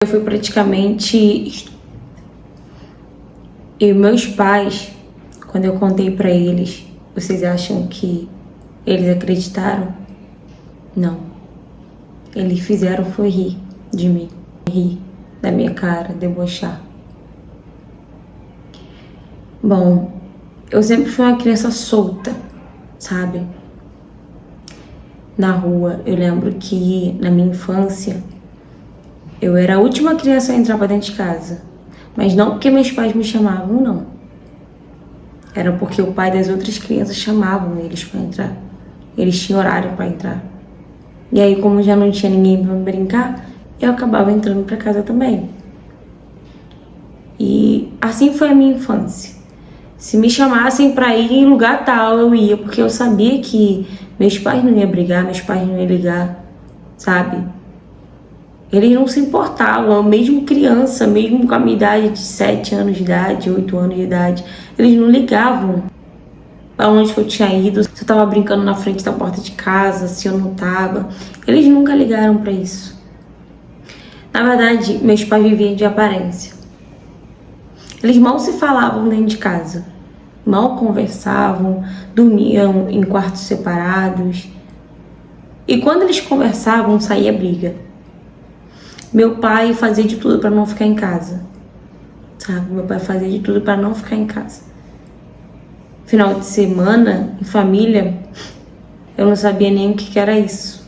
Eu fui praticamente... E meus pais, quando eu contei pra eles, vocês acham que eles acreditaram? Não. Eles fizeram foi rir de mim, rir da minha cara, debochar. Bom, eu sempre fui uma criança solta, sabe? Na rua, eu lembro que na minha infância, eu era a última criança a entrar pra dentro de casa. Mas não porque meus pais me chamavam, não. Era porque o pai das outras crianças chamavam eles pra entrar. Eles tinham horário pra entrar. E aí, como já não tinha ninguém pra brincar, eu acabava entrando pra casa também. E assim foi a minha infância. Se me chamassem pra ir em lugar tal, eu ia, porque eu sabia que meus pais não iam brigar, meus pais não iam ligar, sabe? Eles não se importavam, mesmo criança, mesmo com a minha idade de 7 anos de idade, 8 anos de idade, eles não ligavam aonde que eu tinha ido, se eu tava brincando na frente da porta de casa, se eu não tava. Eles nunca ligaram pra isso. Na verdade, meus pais viviam de aparência. Eles mal se falavam dentro de casa, mal conversavam, dormiam em quartos separados. E quando eles conversavam, saía briga. Meu pai fazia de tudo para não ficar em casa, sabe? Meu pai fazia de tudo para não ficar em casa. Final de semana, em família, eu não sabia nem o que era isso.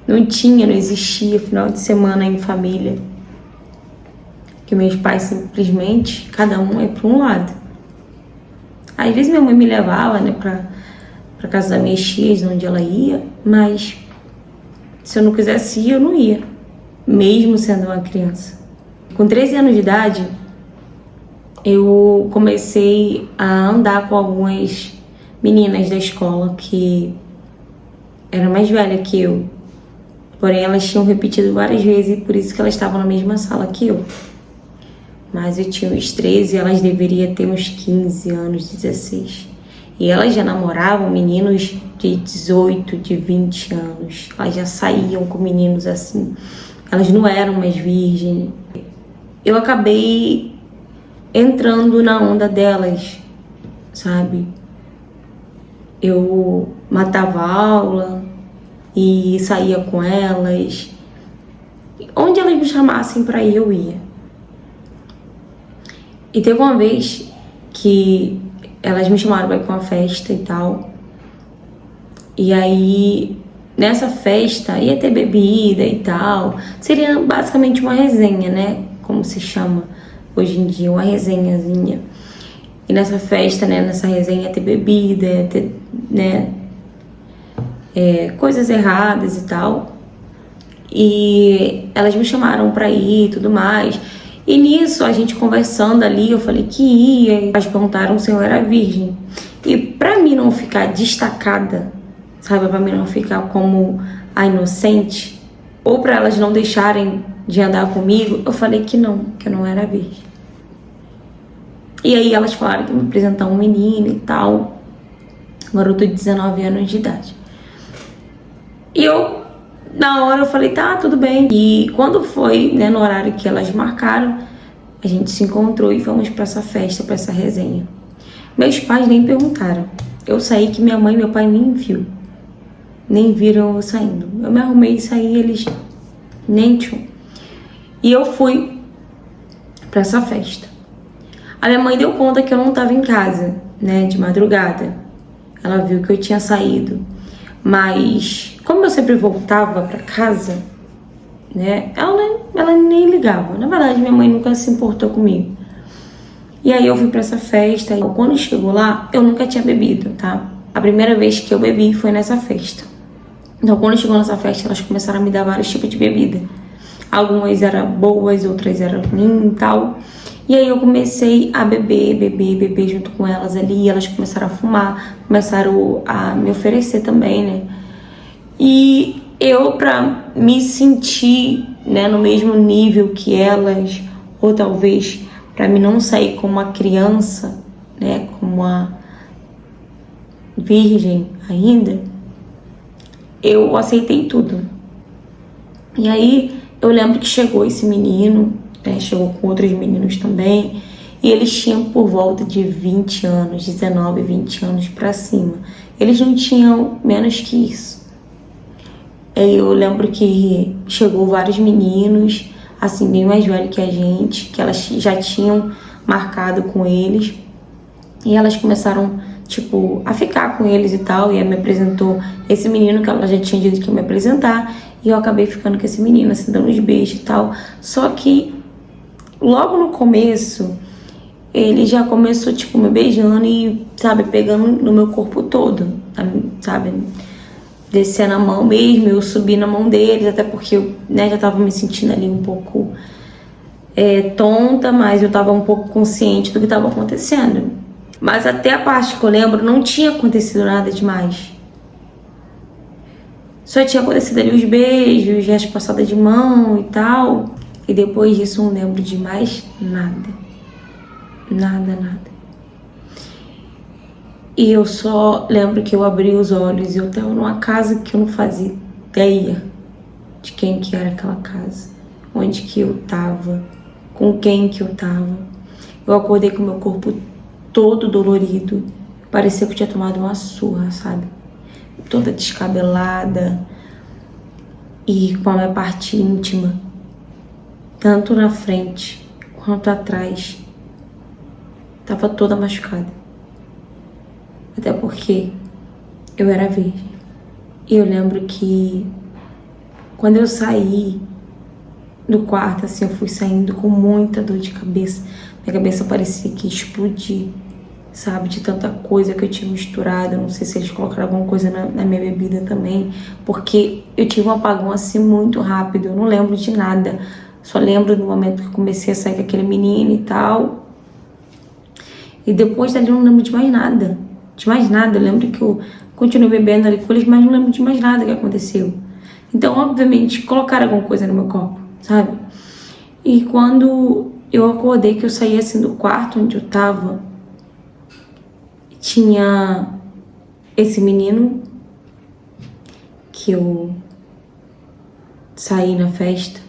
Não existia final de semana em família. Que meus pais simplesmente, cada um ia para um lado. Às vezes minha mãe me levava, né, pra casa das minhas tias, onde ela ia, mas se eu não quisesse ir, eu não ia, mesmo sendo uma criança. Com 13 anos de idade, eu comecei a andar com algumas meninas da escola que eram mais velhas que eu. Porém, elas tinham repetido várias vezes e por isso que elas estavam na mesma sala que eu. Mas eu tinha uns 13 e elas deveriam ter uns 15 anos, 16. E elas já namoravam meninos de 18, de 20 anos. Elas já saíam com meninos assim. Elas não eram mais virgens. Eu acabei entrando na onda delas, sabe? Eu matava aula e saía com elas. Onde elas me chamassem pra ir, eu ia. E teve uma vez que elas me chamaram pra ir pra uma festa e tal. E aí, nessa festa, ia ter bebida e tal. Seria basicamente uma resenha, né? Como se chama hoje em dia, uma resenhazinha. E nessa festa, né? Nessa resenha ia ter bebida, ia ter, né? Coisas erradas e tal. E elas me chamaram pra ir e tudo mais. E nisso, a gente conversando ali, eu falei que ia. E elas perguntaram se eu era virgem. E pra mim não ficar destacada, sabe? Pra mim não ficar como a inocente, ou pra elas não deixarem de andar comigo, eu falei que eu não era virgem. E aí elas falaram que me apresentar um menino e tal. Garoto de 19 anos de idade. E na hora eu falei, tá, tudo bem. E quando foi, né, no horário que elas marcaram, a gente se encontrou e fomos pra essa festa, pra essa resenha. Meus pais nem perguntaram. Eu saí que minha mãe e meu pai nem viu. Nem viram eu saindo. Eu me arrumei e saí, eles nem tinham. E eu fui pra essa festa. A minha mãe deu conta que eu não tava em casa, né, de madrugada. Ela viu que eu tinha saído. Mas, como eu sempre voltava pra casa, né, ela nem ligava. Na verdade, minha mãe nunca se importou comigo. E aí eu fui pra essa festa. E quando chegou lá, eu nunca tinha bebido, tá? A primeira vez que eu bebi foi nessa festa. Então, quando chegou nessa festa, elas começaram a me dar vários tipos de bebida. Algumas eram boas, outras eram ruins e tal. E aí eu comecei a beber junto com elas ali. Elas começaram a fumar, começaram a me oferecer também, né? E eu, pra me sentir, né, no mesmo nível que elas, ou talvez pra mim não sair como uma criança, né, como uma virgem ainda, eu aceitei tudo. E aí eu lembro que chegou esse menino, né, chegou com outros meninos também, e eles tinham por volta de 20 anos, 19, 20 anos pra cima. Eles não tinham menos que isso. Eu lembro que chegou vários meninos, assim, bem mais velhos que a gente, que elas já tinham marcado com eles. E elas começaram, tipo, a ficar com eles e tal. E ela me apresentou esse menino que ela já tinha dito que ia me apresentar. E eu acabei ficando com esse menino, assim, dando uns beijos e tal. Só que logo no começo, ele já começou, tipo, me beijando e, sabe, pegando no meu corpo todo, sabe? Descendo a mão mesmo, eu subi na mão deles, até porque eu, né, já tava me sentindo ali um pouco tonta, mas eu tava um pouco consciente do que tava acontecendo. Mas até a parte que eu lembro, não tinha acontecido nada demais. Só tinha acontecido ali os beijos, as passadas de mão e tal. E depois disso eu não lembro de mais nada. Nada, nada. E eu só lembro que eu abri os olhos e eu tava numa casa que eu não fazia ideia de quem que era aquela casa. Onde que eu tava, com quem que eu tava. Eu acordei com meu corpo todo dolorido. Parecia que eu tinha tomado uma surra, sabe? Toda descabelada e com a minha parte íntima, tanto na frente quanto atrás, tava toda machucada. Até porque eu era virgem. E eu lembro que quando eu saí do quarto, assim, eu fui saindo com muita dor de cabeça. Minha cabeça parecia que ia explodir, sabe? De tanta coisa que eu tinha misturado. Eu não sei se eles colocaram alguma coisa na minha bebida também. Porque eu tive um apagão, assim, muito rápido. Eu não lembro de nada. Só lembro do momento que eu comecei a sair com aquele menino e tal. E depois dali eu não lembro de mais nada. De mais nada. Eu lembro que eu continuei bebendo ali com eles, mas não lembro de mais nada que aconteceu. Então, obviamente, colocaram alguma coisa no meu corpo, sabe? E quando eu acordei, que eu saí assim do quarto onde eu tava, tinha esse menino que eu saí na festa.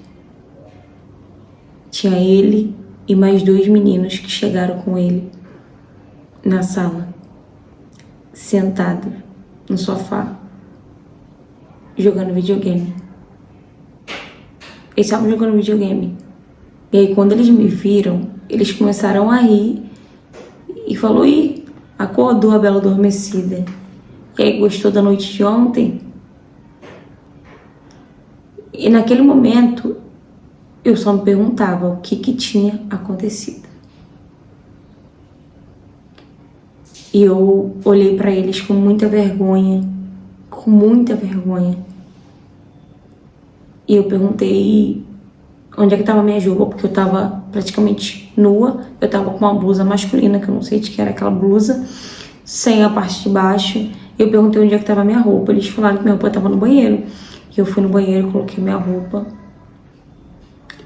Tinha ele e mais 2 meninos que chegaram com ele na sala, sentado no sofá, jogando videogame. Eles estavam jogando videogame. E aí, quando eles me viram, eles começaram a rir e falou: ih, acordou a bela adormecida. E aí, gostou da noite de ontem? E naquele momento, eu só me perguntava o que tinha acontecido. E eu olhei pra eles com muita vergonha, com muita vergonha. E eu perguntei onde é que tava a minha juba, porque eu tava praticamente nua. Eu tava com uma blusa masculina, que eu não sei de que era aquela blusa, sem a parte de baixo. Eu perguntei onde é que tava a minha roupa. Eles falaram que minha roupa tava no banheiro. E eu fui no banheiro, coloquei minha roupa.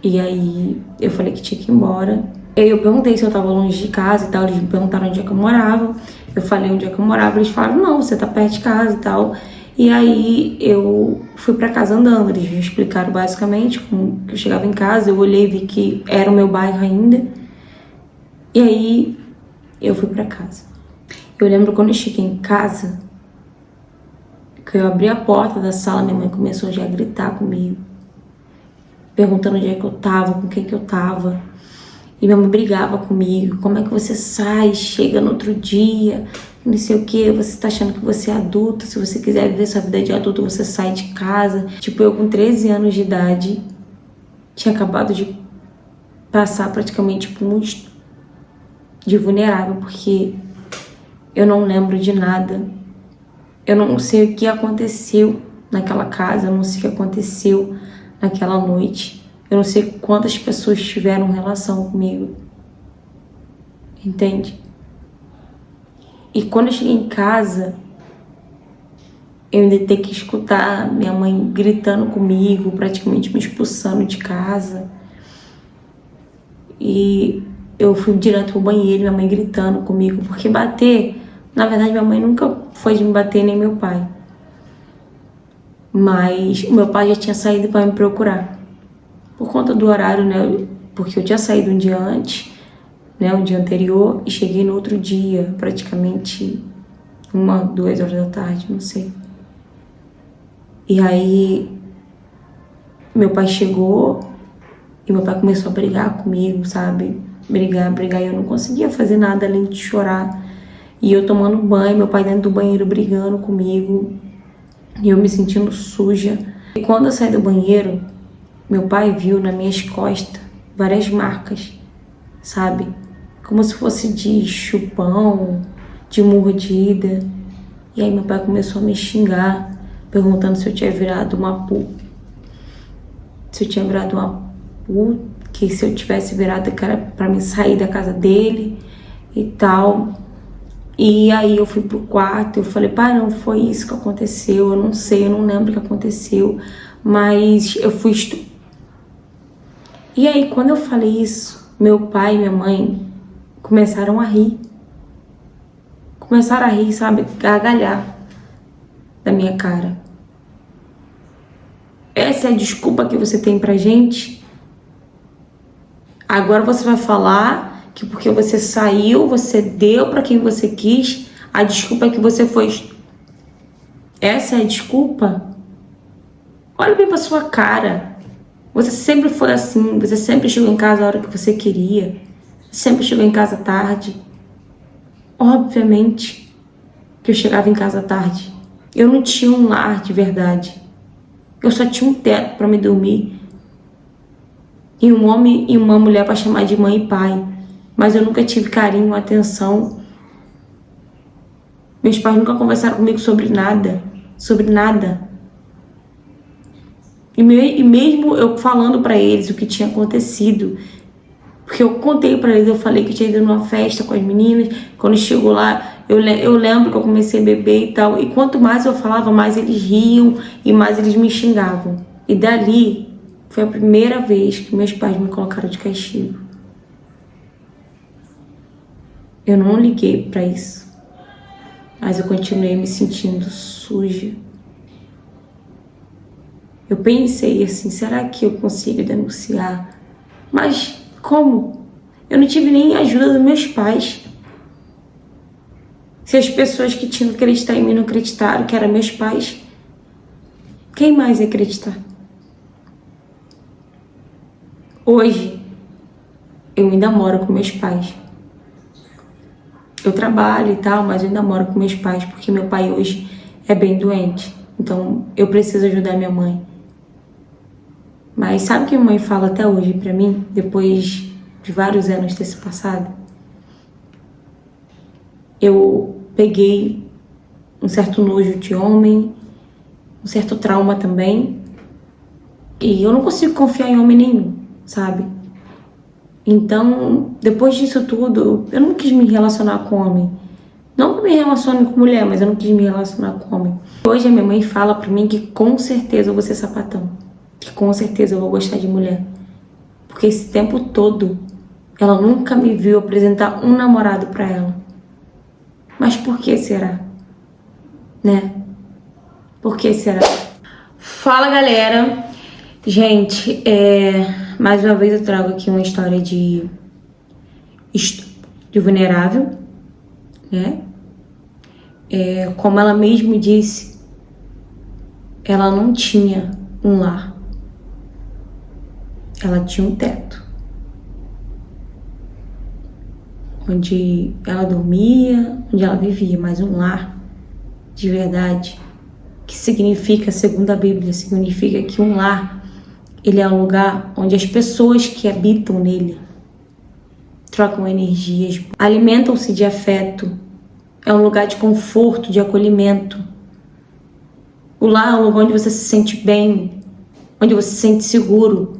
E aí eu falei que tinha que ir embora. E aí eu perguntei se eu tava longe de casa e tal. Eles me perguntaram onde é que eu morava. Eu falei onde é que eu morava. Eles falaram: não, você tá perto de casa e tal. E aí eu fui pra casa andando. Eles me explicaram basicamente como que eu chegava em casa. Eu olhei e vi que era o meu bairro ainda. E aí eu fui pra casa. Eu lembro quando eu cheguei em casa, que eu abri a porta da sala, minha mãe começou já a gritar comigo, perguntando onde é que eu tava, com quem que eu tava. E minha mãe brigava comigo: como é que você sai, chega no outro dia, não sei o que, você tá achando que você é adulta, se você quiser viver sua vida de adulto, você sai de casa. Tipo, eu com 13 anos de idade, tinha acabado de passar praticamente por um de vulnerável, porque eu não lembro de nada. Eu não sei o que aconteceu naquela casa, eu não sei o que aconteceu naquela noite. Eu não sei quantas pessoas tiveram relação comigo. Entende? E quando eu cheguei em casa, eu ainda tenho que escutar minha mãe gritando comigo, praticamente me expulsando de casa. E eu fui direto pro banheiro, minha mãe gritando comigo, porque bater... Na verdade, minha mãe nunca foi de me bater, nem meu pai. Mas o meu pai já tinha saído para me procurar. por conta do horário, né? Porque eu tinha saído um dia antes, né? Um dia anterior, e cheguei no outro dia, praticamente 1, 2 horas da tarde, não sei. E aí, meu pai chegou e meu pai começou a brigar comigo, sabe? Brigar, e eu não conseguia fazer nada além de chorar. E eu tomando banho, meu pai dentro do banheiro brigando comigo, e eu me sentindo suja. E quando eu saí do banheiro, meu pai viu nas minhas costas várias marcas, sabe? Como se fosse de chupão, de mordida. E aí meu pai começou a me xingar, perguntando se eu tinha virado uma puta. Se eu tinha virado uma puta, que se eu tivesse virado que era pra me sair da casa dele e tal. E aí eu fui pro quarto, eu falei, pai, não foi isso que aconteceu, eu não sei, eu não lembro o que aconteceu, mas eu fui E aí quando eu falei isso, meu pai e minha mãe começaram a rir. Começaram a rir, sabe, gargalhar da minha cara. Essa é a desculpa que você tem pra gente? Agora você vai falar que porque você saiu, você deu pra quem você quis, a desculpa é que você foi... Essa é a desculpa? Olha bem pra sua cara. Você sempre foi assim, você sempre chegou em casa a hora que você queria, sempre chegou em casa tarde. Obviamente que eu chegava em casa tarde. Eu não tinha um lar de verdade. Eu só tinha um teto pra me dormir. E um homem e uma mulher pra chamar de mãe e pai. Mas eu nunca tive carinho, atenção. Meus pais nunca conversaram comigo sobre nada. Sobre nada. E mesmo eu falando pra eles o que tinha acontecido, porque eu contei pra eles, eu falei que eu tinha ido numa festa com as meninas, quando chegou lá, eu lembro que eu comecei a beber e tal, e quanto mais eu falava, mais eles riam e mais eles me xingavam. E dali, foi a primeira vez que meus pais me colocaram de castigo. Eu não liguei pra isso, mas eu continuei me sentindo suja. Eu pensei assim, será que eu consigo denunciar? Mas como? Eu não tive nem ajuda dos meus pais. Se as pessoas que tinham que acreditar em mim não acreditaram que eram meus pais, quem mais ia acreditar? Hoje, eu ainda moro com meus pais. Eu trabalho e tal, mas eu ainda moro com meus pais, porque meu pai hoje é bem doente. Então, eu preciso ajudar minha mãe. Mas sabe o que minha mãe fala até hoje pra mim, depois de vários anos ter se passado? Eu peguei um certo nojo de homem, um certo trauma também, e eu não consigo confiar em homem nenhum, sabe? Então, depois disso tudo, eu não quis me relacionar com homem. Não que eu me relacione com mulher, mas eu não quis me relacionar com homem. Hoje a minha mãe fala pra mim que com certeza eu vou ser sapatão. Que com certeza eu vou gostar de mulher. Porque esse tempo todo, ela nunca me viu apresentar um namorado pra ela. Mas por que será? Né? Por que será? Fala, galera! Gente, mais uma vez eu trago aqui uma história de vulnerável, né? Como ela mesma disse, ela não tinha um lar. Ela tinha um teto, onde ela dormia, onde ela vivia, mas um lar de verdade, que significa, segundo a Bíblia, significa que um lar, ele é um lugar onde as pessoas que habitam nele trocam energias, alimentam-se de afeto, é um lugar de conforto, de acolhimento. O lar é um lugar onde você se sente bem, onde você se sente seguro.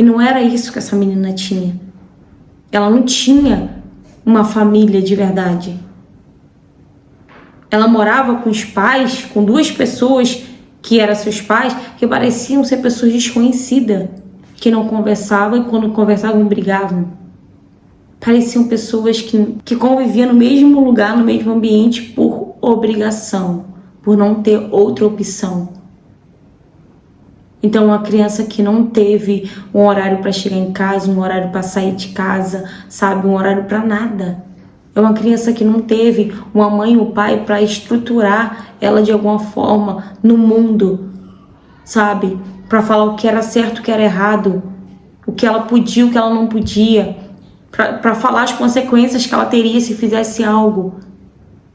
E não era isso que essa menina tinha. Ela não tinha uma família de verdade. Ela morava com os pais, com duas pessoas que eram seus pais, que pareciam ser pessoas desconhecidas, que não conversavam e quando conversavam brigavam. Pareciam pessoas que conviviam no mesmo lugar, no mesmo ambiente por obrigação, por não ter outra opção. Então, uma criança que não teve um horário para chegar em casa, um horário para sair de casa, sabe, um horário para nada. É uma criança que não teve uma mãe ou pai para estruturar ela de alguma forma no mundo, sabe? Para falar o que era certo, o que era errado, o que ela podia, o que ela não podia, para falar as consequências que ela teria se fizesse algo.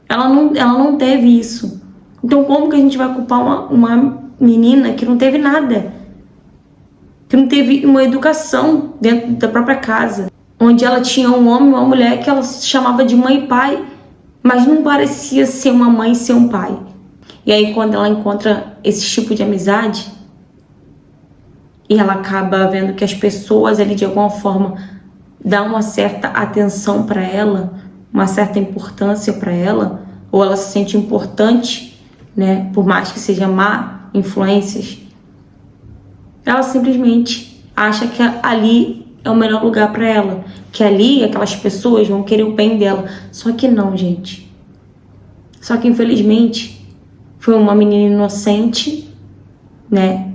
Ela não teve isso. Então, como que a gente vai culpar uma menina que não teve nada? Que não teve uma educação dentro da própria casa, onde ela tinha um homem e uma mulher que ela chamava de mãe e pai, mas não parecia ser uma mãe e ser um pai. E aí, quando ela encontra esse tipo de amizade, e ela acaba vendo que as pessoas ali de alguma forma dão uma certa atenção para ela, uma certa importância para ela, ou ela se sente importante, né, por mais que seja má influências, ela simplesmente acha que ali é o melhor lugar para ela, que ali aquelas pessoas vão querer o bem dela. Só que não, gente. Só que infelizmente foi uma menina inocente, né,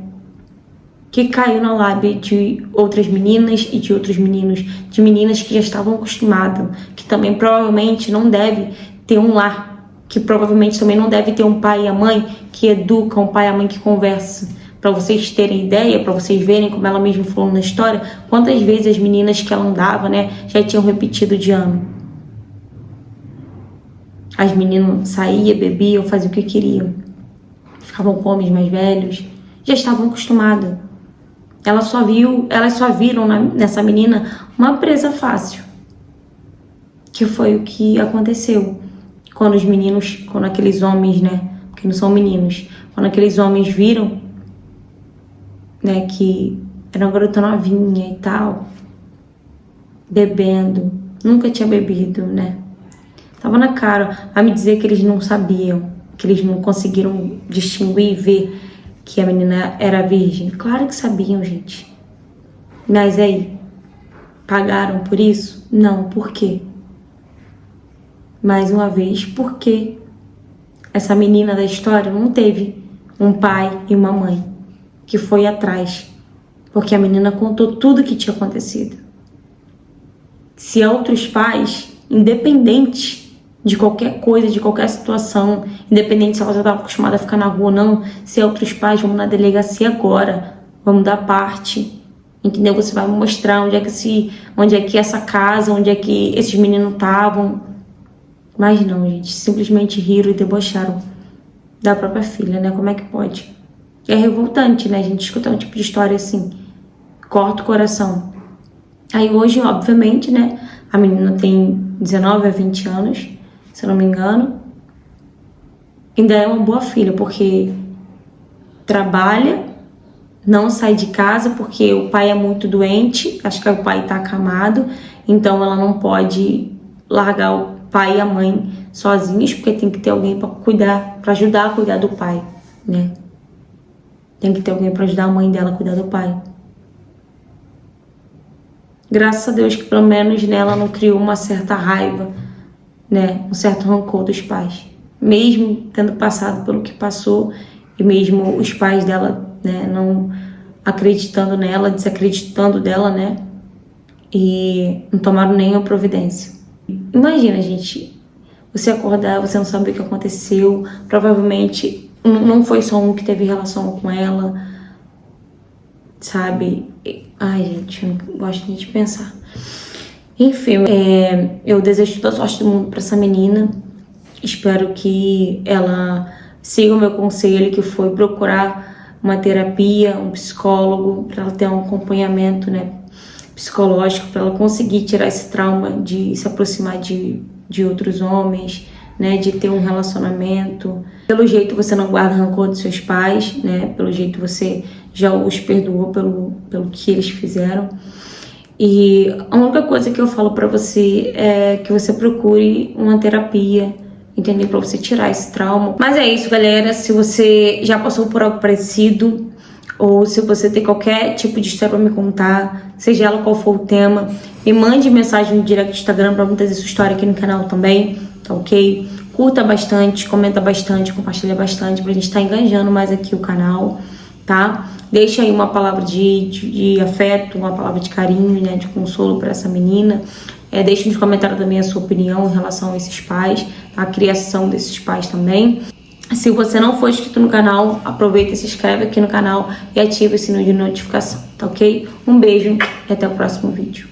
que caiu na lábia de outras meninas e de outros meninos, de meninas que já estavam acostumadas, que também provavelmente não deve ter um lar, que provavelmente também não deve ter um pai e a mãe que educam, um pai e a mãe que conversam. Para vocês terem ideia, para vocês verem como ela mesma falou na história, quantas vezes as meninas que ela andava, né, já tinham repetido de ano. As meninas saíam, bebiam, faziam o que queriam, ficavam com homens mais velhos, já estavam acostumadas. Elas só viram nessa menina uma presa fácil. Que foi o que aconteceu. Quando aqueles homens, né, que não são meninos, quando aqueles homens viram, né, que era uma garota novinha e tal, bebendo, nunca tinha bebido, né, tava na cara, a me dizer que eles não sabiam, que eles não conseguiram distinguir e ver que a menina era virgem. Claro que sabiam, gente. Mas aí, pagaram por isso? Não, por quê? Mais uma vez, porque essa menina da história não teve um pai e uma mãe que foi atrás, porque a menina contou tudo o que tinha acontecido. Se outros pais, independente de qualquer coisa, de qualquer situação, independente se ela já estava acostumada a ficar na rua ou não, se outros pais, vamos na delegacia agora, vamos dar parte, entendeu? Você vai mostrar onde é que essa casa, onde é que esses meninos estavam. Mas não, gente, simplesmente riram e debocharam da própria filha, né? Como é que pode? É revoltante, né, a gente escutar um tipo de história assim, corta o coração. Aí hoje, obviamente, né, a menina tem 19 a 20 anos, se eu não me engano, ainda é uma boa filha, porque trabalha, não sai de casa porque o pai é muito doente, acho que o pai tá acamado, então ela não pode largar o pai e a mãe sozinhos, porque tem que ter alguém para cuidar, para ajudar a cuidar do pai, né? Tem que ter alguém para ajudar a mãe dela a cuidar do pai. Graças a Deus que pelo menos nela não criou uma certa raiva, né, um certo rancor dos pais, mesmo tendo passado pelo que passou e mesmo os pais dela, né, não acreditando nela, desacreditando dela, né, e não tomaram nenhuma providência. Imagina, gente, você acordar, você não sabe o que aconteceu, provavelmente não foi só um que teve relação com ela, sabe? Ai, gente, eu não gosto nem de pensar. Enfim, eu desejo toda a sorte do mundo para essa menina. Espero que ela siga o meu conselho, que foi procurar uma terapia, um psicólogo, para ela ter um acompanhamento, né, psicológico, para ela conseguir tirar esse trauma de se aproximar de outros homens, né, de ter um relacionamento. Pelo jeito você não guarda rancor dos seus pais, né, pelo jeito você já os perdoou pelo que eles fizeram. E a única coisa que eu falo pra você é que você procure uma terapia, entendeu? Pra você tirar esse trauma. Mas é isso, galera. Se você já passou por algo parecido, ou se você tem qualquer tipo de história pra me contar, seja ela qual for o tema, me mande mensagem no direct do Instagram pra me trazer sua história aqui no canal também, tá ok? Curta bastante, comenta bastante, compartilha bastante pra gente estar engajando mais aqui o canal, tá? Deixa aí uma palavra de afeto, uma palavra de carinho, né, de consolo para essa menina. Deixa nos comentários também a sua opinião em relação a esses pais, a criação desses pais também. Se você não for inscrito no canal, aproveita e se inscreve aqui no canal e ativa o sininho de notificação, tá ok? Um beijo e até o próximo vídeo.